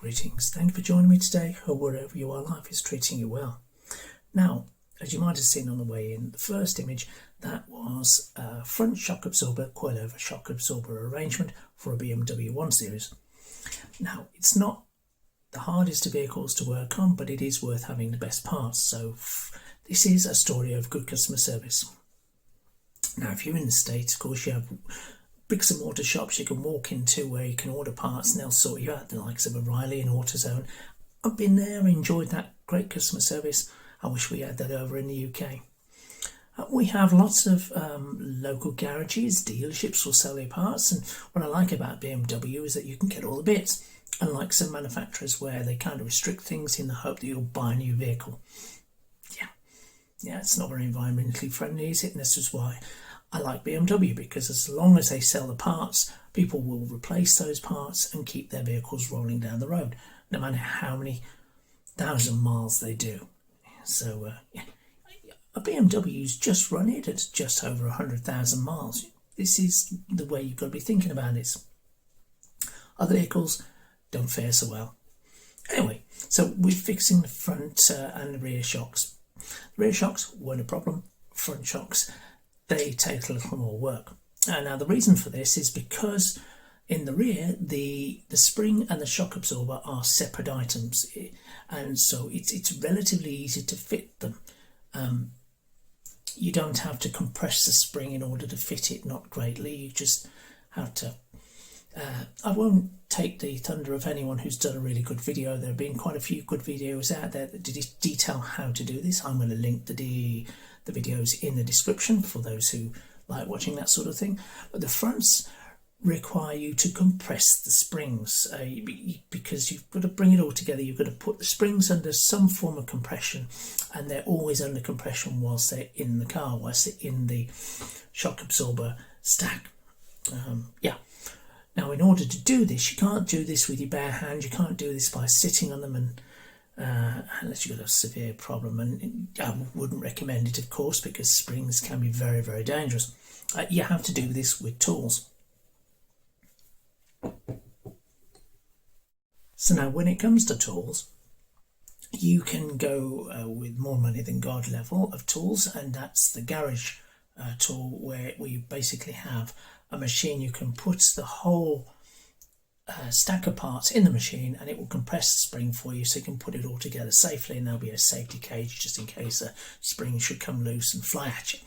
Greetings, thank you for joining me today. Hope wherever you are, life is treating you well. Now, as you might have seen on the way in, the first image, that was a front shock absorber, coil over shock absorber arrangement for a BMW 1 Series. Now, it's not the hardest of vehicles to work on, but it is worth having the best parts. So this is a story of good customer service. Now, if you're in the States, of course, you have bricks and mortar shops you can walk into where you can order parts and they'll sort you out, the likes of O'Reilly and AutoZone. I've been there, enjoyed that great customer service. I wish we had that over in the UK. We have lots of local garages, dealerships will sell your parts, and what I like about BMW is that you can get all the bits, unlike some manufacturers where they kind of restrict things in the hope that you'll buy a new vehicle. Yeah, it's not very environmentally friendly, is it? And this is why I like BMW, because as long as they sell the parts, people will replace those parts and keep their vehicles rolling down the road, no matter how many thousand miles they do. So, a BMW's just run it at just over 100,000 miles. This is the way you've got to be thinking about it. Other vehicles don't fare so well. Anyway, so we're fixing the front and the rear shocks. The rear shocks weren't a problem. Front shocks, they take a little more work. Now the reason for this is because in the rear the spring and the shock absorber are separate items, and so it's relatively easy to fit them. You don't have to compress the spring in order to fit it, not greatly. You just have to I won't take the thunder of anyone who's done a really good video. There have been quite a few good videos out there that detail how to do this. I'm going to link the videos in the description for those who like watching that sort of thing. But the fronts require you to compress the springs because you've got to bring it all together. You've got to put the springs under some form of compression, and they're always under compression whilst they're in the car, whilst they're in the shock absorber stack. Now, in order to do this, you can't do this with your bare hand. You can't do this by sitting on them, and unless you've got a severe problem. And I wouldn't recommend it, of course, because springs can be very, very dangerous. You have to do this with tools. So now, when it comes to tools, you can go with more money than God level of tools, and that's the garage tool, where you basically have a machine. You can put the whole stack of parts in the machine and it will compress the spring for you, so you can put it all together safely, and there'll be a safety cage just in case a spring should come loose and fly at you.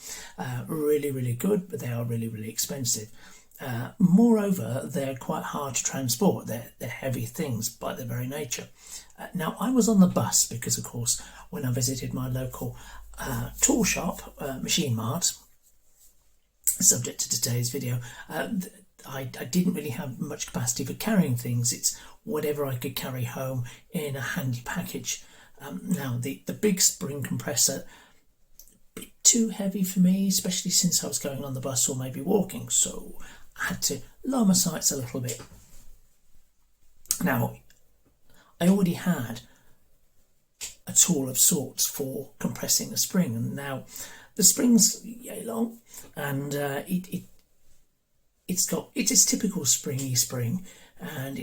Really, really good, but they are really, really expensive. Moreover, they're quite hard to transport. They're heavy things by their very nature. Now, I was on the bus because, of course, when I visited my local tool shop, Machine Mart, subject to today's video, I didn't really have much capacity for carrying things. It's whatever I could carry home in a handy package. Now, the big spring compressor, a bit too heavy for me, especially since I was going on the bus or maybe walking, so I had to lower my sights a little bit. Now, I already had a tool of sorts for compressing a spring, and now the spring's yay long, and it's a typical springy spring, and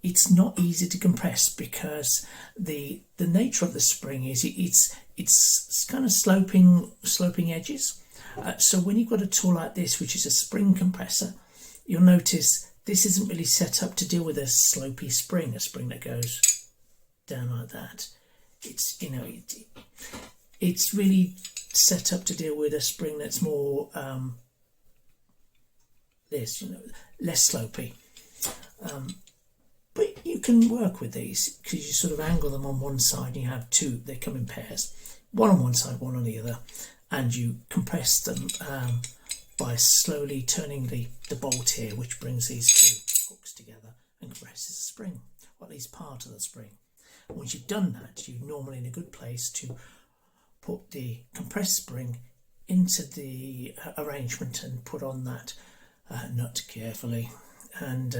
it's not easy to compress because the nature of the spring is it's kind of sloping edges. So when you've got a tool like this, which is a spring compressor, you'll notice this isn't really set up to deal with a slopey spring, a spring that goes down like that. It's really set up to deal with a spring that's more less slopey. But you can work with these because you sort of angle them on one side and you have two, they come in pairs, one on one side, one on the other, and you compress them by slowly turning the bolt here, which brings these two hooks together and compresses the spring, or at least part of the spring. Once you've done that, you're normally in a good place to put the compressed spring into the arrangement and put on that nut carefully, and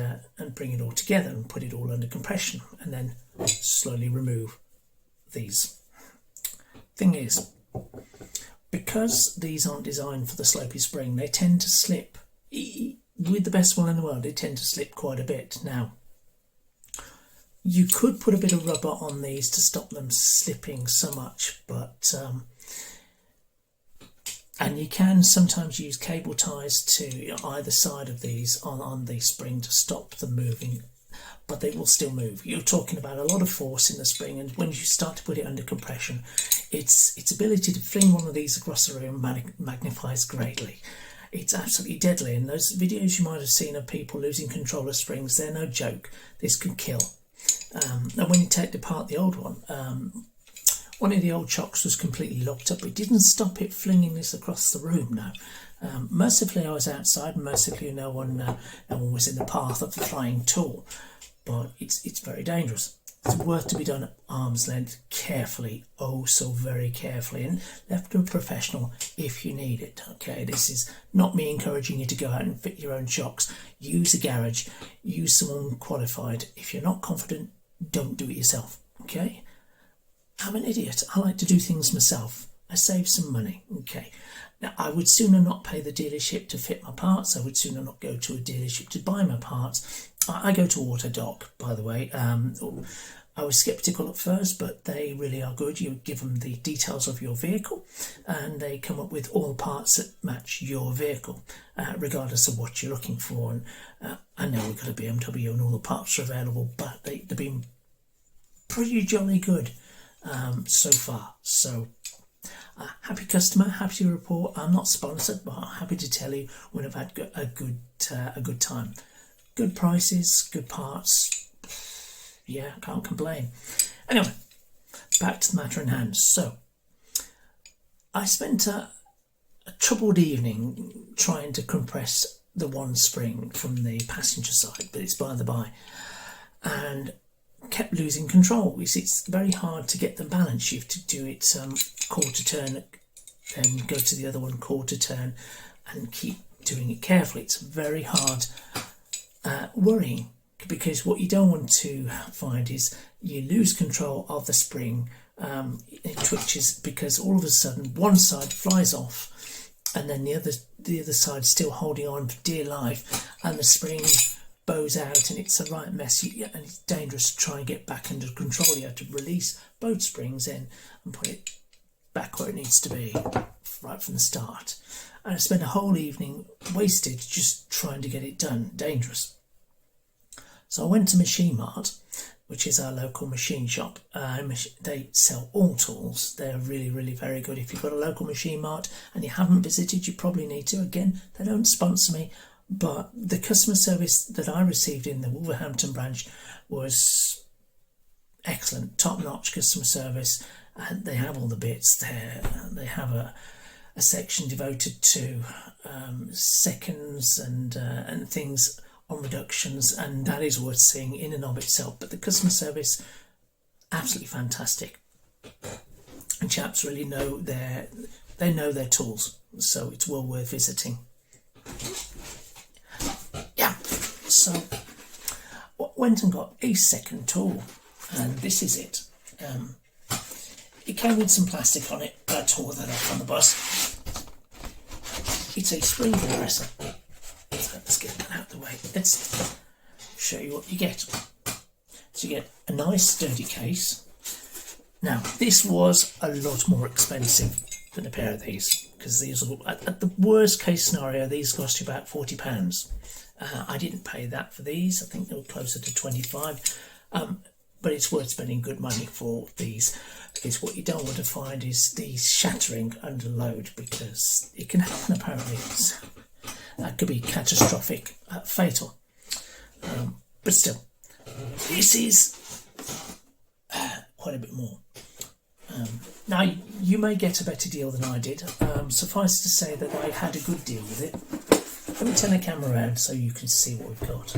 bring it all together and put it all under compression, and then slowly remove these. Thing is, because these aren't designed for the slopey spring, they tend to slip. With the best one in the world, they tend to slip quite a bit. Now, You could put a bit of rubber on these to stop them slipping so much, but and you can sometimes use cable ties to either side of these on the spring to stop them moving, but they will still move. You're talking about a lot of force in the spring, and when you start to put it under compression, its ability to fling one of these across the room magnifies greatly. It's absolutely deadly, and those videos you might have seen of people losing control of springs, they're no joke. This can kill. And when you take apart the old one of the old shocks was completely locked up. It didn't stop it flinging this across the room, no. Mercifully I was outside, and mercifully no one was in the path of the flying tool, but it's very dangerous. It's worth to be done at arm's length, carefully, oh so very carefully, and left to a professional if you need it. Okay, this is not me encouraging you to go out and fit your own shocks. Use a garage, use someone qualified. If you're not confident, don't do it yourself. Okay, I'm an idiot. I like to do things myself. I save some money. Okay, now I would sooner not pay the dealership to fit my parts. I would sooner not go to a dealership to buy my parts. I go to Autodoc, by the way. I was sceptical at first, but they really are good. You give them the details of your vehicle, and they come up with all parts that match your vehicle, regardless of what you're looking for. And I know we've got a BMW and all the parts are available, but they've been pretty jolly good so far. So happy customer, happy to report. I'm not sponsored, but I'm happy to tell you when I've had a good time. Good prices, good parts. Yeah, can't complain. Anyway, back to the matter in hand. So, I spent a troubled evening trying to compress the one spring from the passenger side, but it's by the by, and kept losing control. You see, it's very hard to get the balance. You have to do it quarter turn, then go to the other one, quarter turn, and keep doing it carefully. It's very hard. Worrying, because what you don't want to find is you lose control of the spring. It twitches because all of a sudden one side flies off, and then the other side still holding on for dear life, and the spring bows out, and it's a right mess. And it's dangerous to try and get back under control. You have to release both springs in and put it back where it needs to be right from the start. And I spent a whole evening wasted just trying to get it done. Dangerous. So I went to Machine Mart, which is our local machine shop. They sell all tools. They're really, really very good. If you've got a local Machine Mart and you haven't visited, you probably need to. Again, they don't sponsor me, but the customer service that I received in the Wolverhampton branch was excellent, top-notch customer service. And they have all the bits there. They have a section devoted to seconds and things on reductions, and that is worth seeing in and of itself. But the customer service, absolutely fantastic, and chaps really know their tools, so it's well worth visiting. Yeah, so went and got a second tool, and this is it. It came with some plastic on it, but I tore that off on the bus. It's a spring compressor. So let's get that out of the way. Let's show you what you get. So you get a nice sturdy case. Now, this was a lot more expensive than a pair of these, because these are, at the worst case scenario, these cost you about £40. I didn't pay that for these. I think they were closer to 25. But it's worth spending good money for these, because what you don't want to find is these shattering under load, because it can happen apparently. That could be catastrophic, fatal. But still, this is quite a bit more. Now, you may get a better deal than I did. Suffice to say that I had a good deal with it. Let me turn the camera around so you can see what we've got.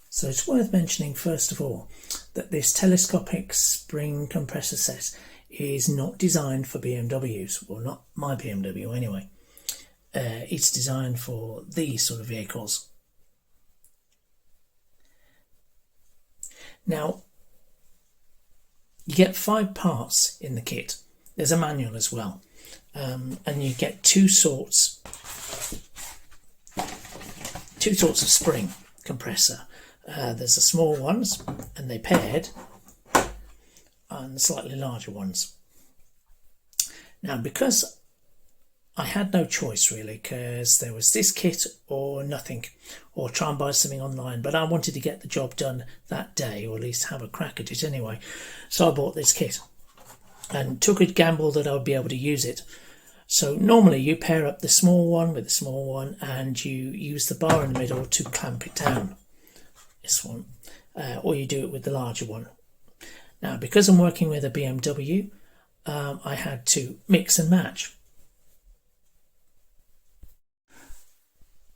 So it's worth mentioning, first of all, that this telescopic spring compressor set is not designed for BMWs. Well, not my BMW anyway. It's designed for these sort of vehicles. Now, you get 5 parts in the kit. There's a manual as well. And you get two sorts of spring compressor. There's the small ones, and they paired, and the slightly larger ones. Now, because I had no choice really, because there was this kit or nothing, or try and buy something online, but I wanted to get the job done that day, or at least have a crack at it anyway. So I bought this kit and took a gamble that I would be able to use it. So normally you pair up the small one with the small one, and you use the bar in the middle to clamp it down, this one, or you do it with the larger one. Now, because I'm working with a BMW, I had to mix and match.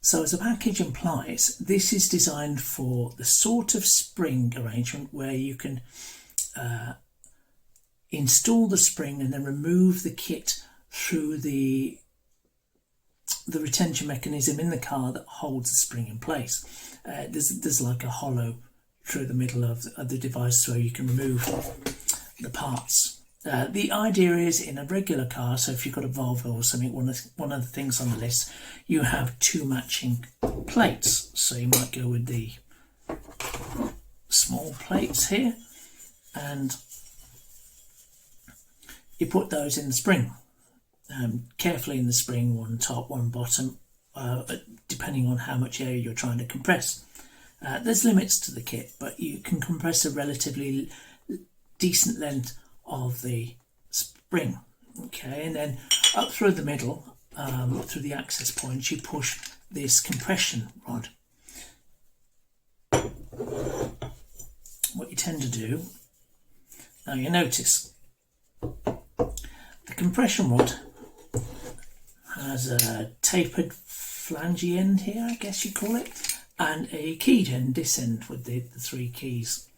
So as the package implies, this is designed for the sort of spring arrangement where you can install the spring and then remove the kit through the retention mechanism in the car that holds the spring in place. There's like a hollow through the middle of the device where you can remove the parts. The idea is in a regular car, so if you've got a Volvo or something, one of the things on the list, you have two matching plates. So you might go with the small plates here, and you put those in the spring. Carefully in the spring, one top, one bottom, depending on how much area you're trying to compress. There's limits to the kit, but you can compress a relatively decent length of the spring. Okay, and then up through the middle, through the access points, you push this compression rod. What you tend to do, now you notice, the compression rod has a tapered flangey end here, I guess you call it, and a keyed end, this end with the three keys.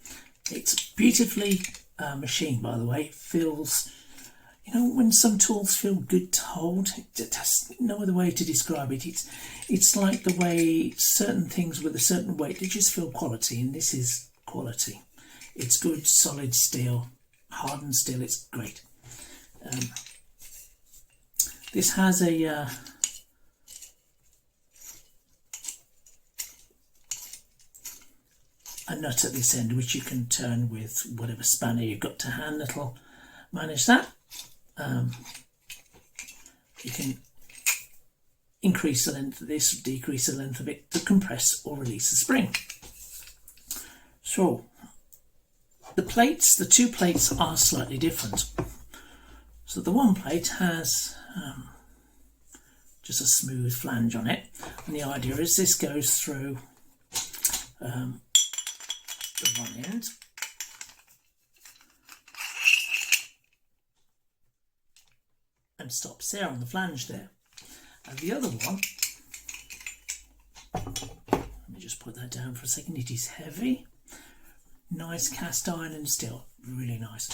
It's beautifully machined, by the way. It feels, you know, when some tools feel good to hold, there's no other way to describe it. It's like the way certain things with a certain weight, they just feel quality, and this is quality. It's good, solid steel, hardened steel, it's great. This has a nut at this end which you can turn with whatever spanner you've got to hand that'll manage that. You can increase the length of this, decrease the length of it to compress or release the spring. So the two plates are slightly different. So the one plate has just a smooth flange on it, and the idea is this goes through the one end and stops there on the flange there, and the other one, let me just put that down for a second, it is heavy, nice cast iron and steel, really nice.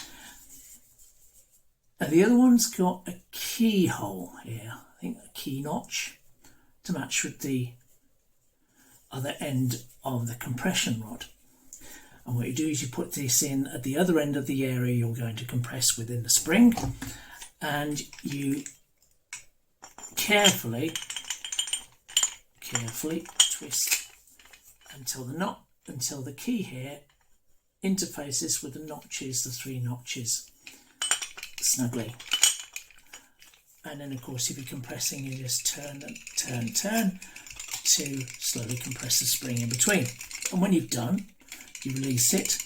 And the other one's got a keyhole here, I think a key notch, to match with the other end of the compression rod. And what you do is you put this in at the other end of the area you're going to compress within the spring, and you carefully twist until the key here interfaces with the notches, the three notches, snugly. And then of course if you're compressing, you just turn to slowly compress the spring in between. And when you've done, you release it,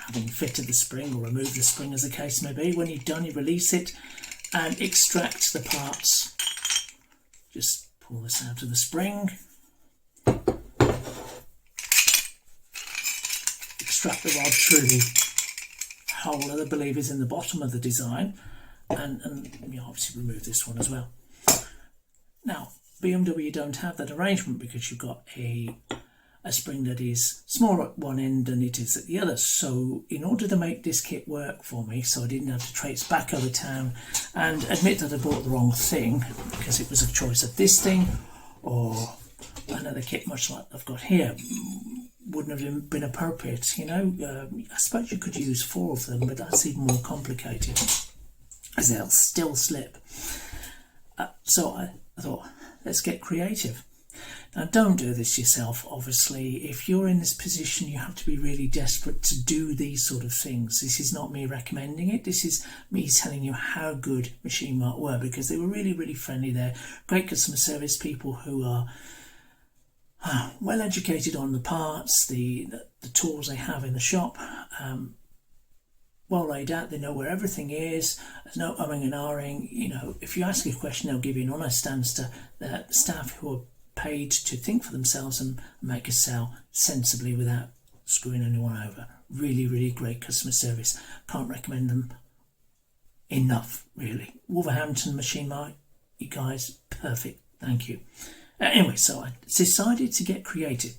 having fitted the spring or removed the spring as the case may be. When you've done, you release it and extract the parts. Just pull this out of the spring, extract the rod through the hole that I believe is in the bottom of the design, and you obviously remove this one as well. Now BMW don't have that arrangement because you've got a spring that is smaller at one end than it is at the other. So in order to make this kit work for me, so I didn't have to traipse back over town and admit that I bought the wrong thing, because it was a choice of this thing or another kit much like I've got here, wouldn't have been appropriate, you know. I suppose you could use 4 of them, but that's even more complicated as they'll still slip. So I thought, let's get creative. Now, don't do this yourself, obviously. If you're in this position, you have to be really desperate to do these sort of things. This is not me recommending it. This is me telling you how good Machine Mart were, because they were really, really friendly there. Great customer service, people who are well educated on the parts, the tools they have in the shop. Well laid out, they know where everything is. There's no umming and ahhing. You know, if you ask a question, they'll give you an honest answer. The staff who are paid to think for themselves and make a sale sensibly without screwing anyone over. Really, really great customer service. Can't recommend them enough, really. Wolverhampton Machine Mart, you guys, perfect. Thank you. Anyway, so I decided to get creative.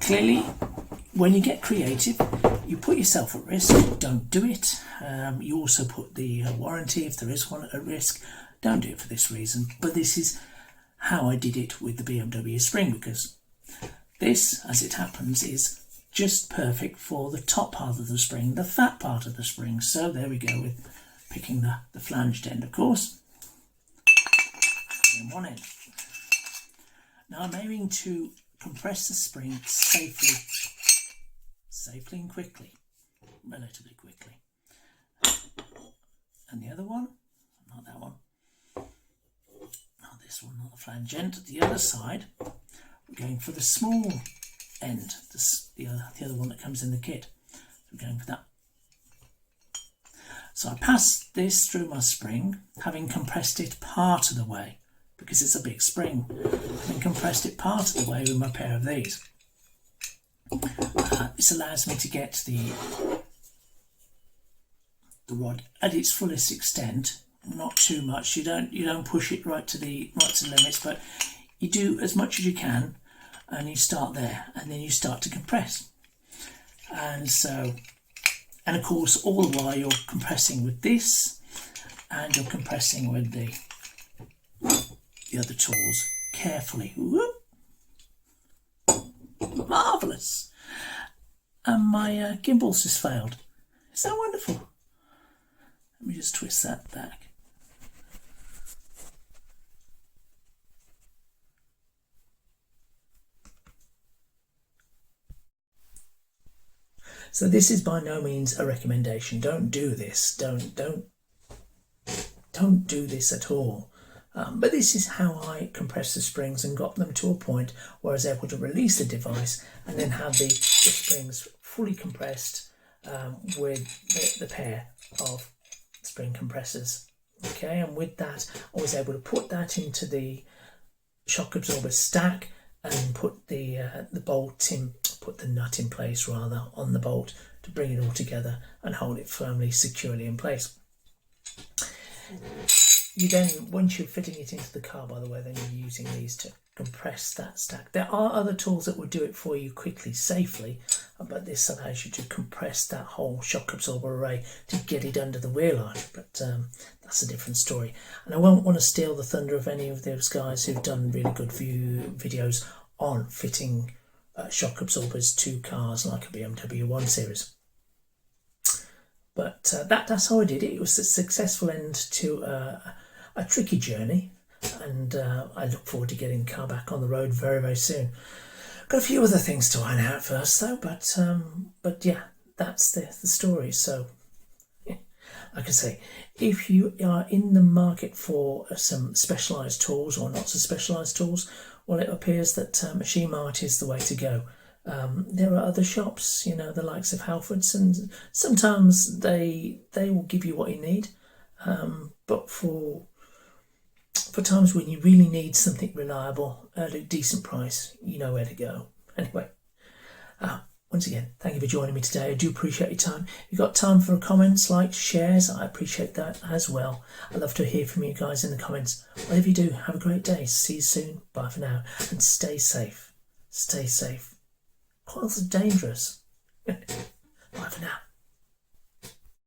Clearly, when you get creative, you put yourself at risk. Don't do it. You also put the warranty, if there is one, at risk. Don't do it for this reason. But this is how I did it with the BMW spring, because this, as it happens, is just perfect for the top part of the spring, the fat part of the spring. So there we go, with picking the flanged end, of course. In one end. Now I'm aiming to compress the spring safely and quickly, relatively quickly. And the other one, not that one, not this one, not the flange end. The other side, we're going for the small end, the other one that comes in the kit. So we're going for that. So I pass this through my spring, having compressed it part of the way, because it's a big spring, having compressed it part of the way with my pair of these. This allows me to get the rod at its fullest extent, not too much. You don't push it right to the limits, but you do as much as you can, and you start there, and then you start to compress. And of course, all the while you're compressing with this, and you're compressing with the other tools carefully. Whoop. Marvellous. And my gimbal's just failed. Is that wonderful? Let me just twist that back. So this is by no means a recommendation. Don't do this. Don't do this at all. But this is how I compressed the springs and got them to a point where I was able to release the device and then have the springs fully compressed with the pair of spring compressors. Okay, and with that I was able to put that into the shock absorber stack and put the nut in place rather on the bolt to bring it all together and hold it firmly, securely in place. You then, once you're fitting it into the car, by the way, then you're using these to compress that stack. There are other tools that will do it for you quickly, safely, but this allows you to compress that whole shock absorber array to get it under the wheel arch, but that's a different story. And I won't want to steal the thunder of any of those guys who've done really good videos on fitting shock absorbers to cars like a BMW 1 Series. But that's how I did it. It was a successful end to a tricky journey, and I look forward to getting the car back on the road very, very soon. Got a few other things to iron out first though, but yeah, that's the story. So, yeah, like I say, if you are in the market for some specialised tools or not so specialised tools, well, it appears that Machine Mart is the way to go. There are other shops, you know, the likes of Halfords, and sometimes they will give you what you need, but for times when you really need something reliable at a decent price, you know where to go. Anyway, once again, thank you for joining me today. I do appreciate your time. If you've got time for comments, likes, shares, I appreciate that as well. I'd love to hear from you guys in the comments. Whatever you do, have a great day. See you soon. Bye for now, and stay safe. Stay safe. Coils are dangerous. Bye for now.